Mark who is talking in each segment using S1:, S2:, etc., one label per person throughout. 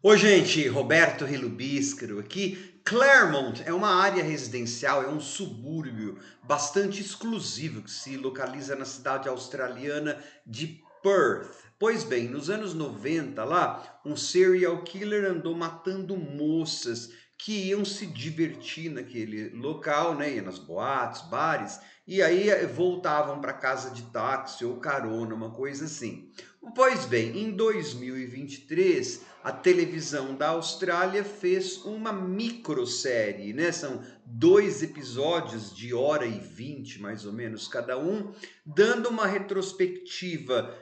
S1: Oi, gente, Roberto Relubíscaro aqui. Claremont é uma área residencial, é um subúrbio bastante exclusivo que se localiza na cidade australiana de Perth. Pois bem, nos anos 90 lá, um serial killer andou matando moças que iam se divertir naquele local, né? Ia nas boates, bares, e aí voltavam para casa de táxi ou carona, uma coisa assim. Pois bem, em 2023, a televisão da Austrália fez uma microsérie, né? São 2 episódios de 1h20, mais ou menos, cada um, dando uma retrospectiva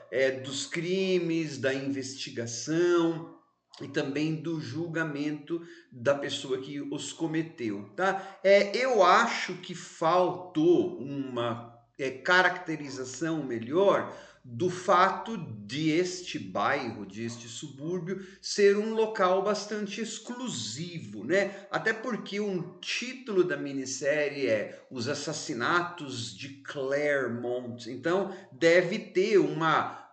S1: dos crimes, da investigação e também do julgamento da pessoa que os cometeu, tá? Eu acho que faltou uma caracterização melhor do fato de este bairro, de este subúrbio, ser um local bastante exclusivo, né? Até porque o título da minissérie é Os Assassinatos de Claremont. Então, deve ter uma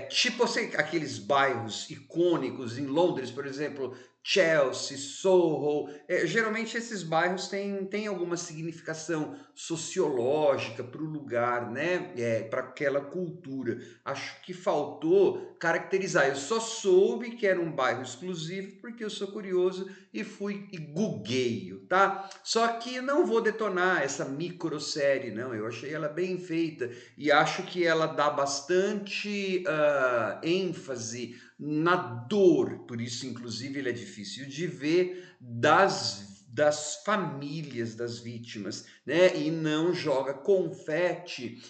S1: tipo assim, aqueles bairros icônicos em Londres, por exemplo, Chelsea, Soho. Geralmente esses bairros têm alguma significação sociológica para o lugar, né? Para aquela cultura. Acho que faltou caracterizar. Eu só soube que era um bairro exclusivo porque eu sou curioso e fui e googueio, tá? Só que não vou detonar essa microsérie, não. Eu achei ela bem feita e acho que ela dá bastante ênfase na dor, por isso, inclusive, ele é difícil de ver, das famílias das vítimas, né? E não joga confete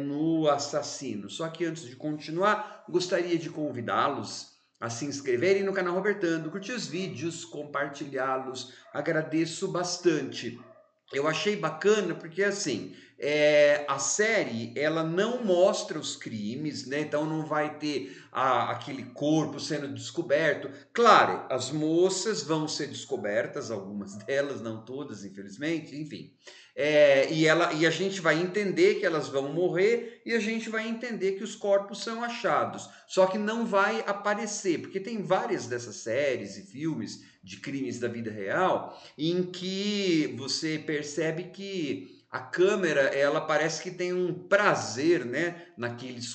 S1: no assassino. Só que antes de continuar, gostaria de convidá-los a se inscreverem no canal Robertando, curtir os vídeos, compartilhá-los. Agradeço bastante. Eu achei bacana porque assim, a série ela não mostra os crimes, né? Então não vai ter aquele corpo sendo descoberto. Claro, as moças vão ser descobertas, algumas delas, não todas, infelizmente, enfim. E a gente vai entender que elas vão morrer e a gente vai entender que os corpos são achados. Só que não vai aparecer, porque tem várias dessas séries e filmes de crimes da vida real em que você percebe que a câmera, ela parece que tem um prazer, né, naqueles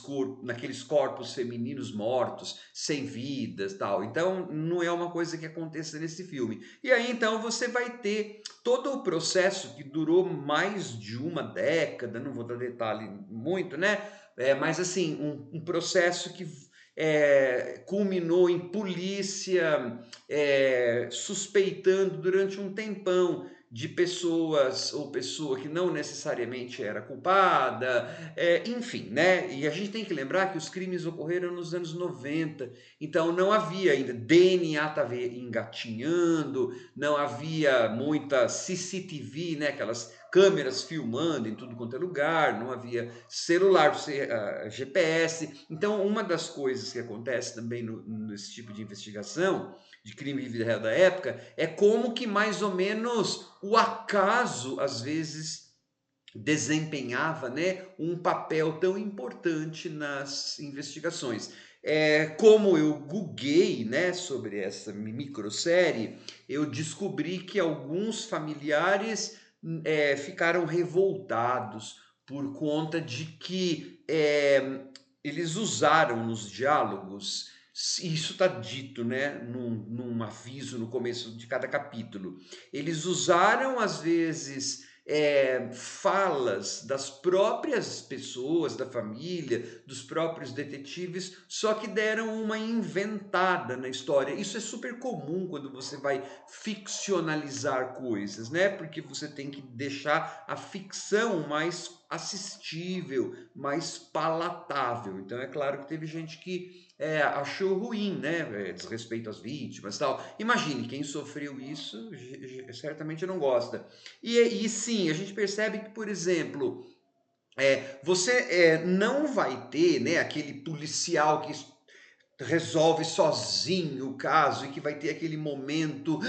S1: corpos femininos mortos, sem vidas, tal. Então, não é uma coisa que aconteça nesse filme. E aí, então, você vai ter todo o processo que durou mais de uma década, não vou dar detalhe muito, né? Mas assim, um processo que culminou em polícia suspeitando durante um tempão de pessoas ou pessoa que não necessariamente era culpada, enfim, né? E a gente tem que lembrar que os crimes ocorreram nos anos 90, então não havia ainda DNA, estava engatinhando, não havia muita CCTV, né? Aquelas câmeras filmando em tudo quanto é lugar, não havia celular, GPS. Então, uma das coisas que acontece também nesse tipo de investigação de crime de vida real da época é como que mais ou menos o acaso às vezes desempenhava, né, um papel tão importante nas investigações. Como eu googlei, né, sobre essa microsérie, eu descobri que alguns familiares ficaram revoltados por conta de que eles usaram nos diálogos, isso está dito, né, num aviso no começo de cada capítulo. Eles usaram, às vezes, falas das próprias pessoas, da família, dos próprios detetives, só que deram uma inventada na história. Isso é super comum quando você vai ficcionalizar coisas, né? Porque você tem que deixar a ficção mais assistível, mais palatável. Então é claro que teve gente que achou ruim, né? Desrespeito às vítimas, tal. Imagine quem sofreu isso, certamente não gosta. E sim, a gente percebe que, por exemplo, você não vai ter, né, aquele policial que resolve sozinho o caso e que vai ter aquele momento,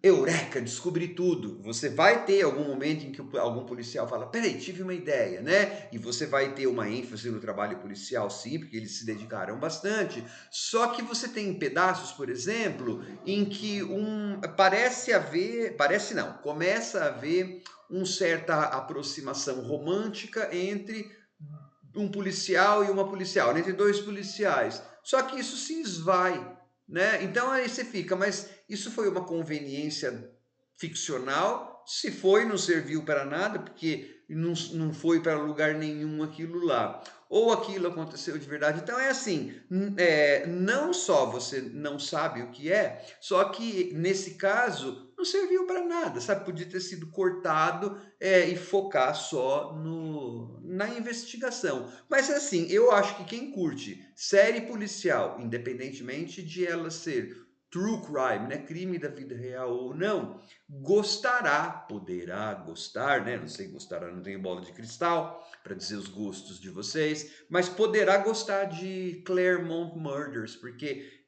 S1: eureka, descobri tudo. Você vai ter algum momento em que algum policial fala, peraí, tive uma ideia, né? E você vai ter uma ênfase no trabalho policial, sim, porque eles se dedicaram bastante. Só que você tem pedaços, por exemplo, em que parece não, começa a haver uma certa aproximação romântica entre um policial e uma policial, entre dois policiais. Só que isso se esvai, né? Então aí você fica, mas isso foi uma conveniência ficcional? Se foi, não serviu para nada, porque não foi para lugar nenhum aquilo lá. Ou aquilo aconteceu de verdade. Então é assim, não só você não sabe o que é, só que nesse caso não serviu para nada, sabe? Podia ter sido cortado e focar só na investigação. Mas assim, eu acho que quem curte série policial, independentemente de ela ser true crime, né, crime da vida real ou não, poderá gostar, né? Não sei, gostará, não tenho bola de cristal para dizer os gostos de vocês, mas poderá gostar de Claremont Murders, porque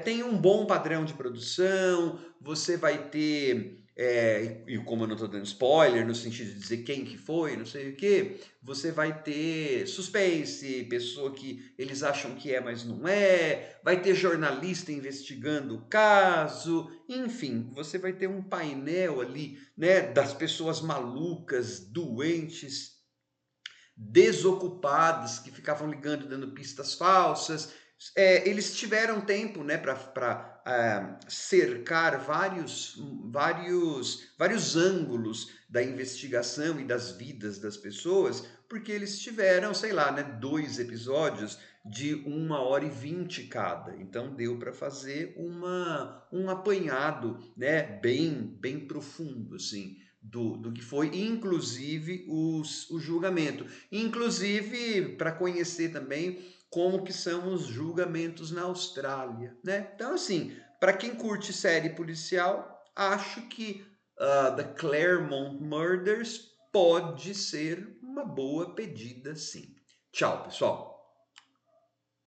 S1: tem um bom padrão de produção, você vai ter e como eu não estou dando spoiler, no sentido de dizer quem que foi, não sei o que, você vai ter suspense, pessoa que eles acham que é, mas não é, vai ter jornalista investigando o caso, enfim, você vai ter um painel ali, né, das pessoas malucas, doentes, desocupados que ficavam ligando, dando pistas falsas. Eles tiveram tempo, né, para cercar vários ângulos da investigação e das vidas das pessoas, porque eles tiveram, sei lá, né, 2 episódios de 1h20 cada. Então deu para fazer um apanhado, né, bem profundo, assim, do que foi, inclusive o julgamento. Inclusive para conhecer também como que são os julgamentos na Austrália, né? Então, assim, para quem curte série policial, acho que The Claremont Murders pode ser uma boa pedida, sim. Tchau, pessoal!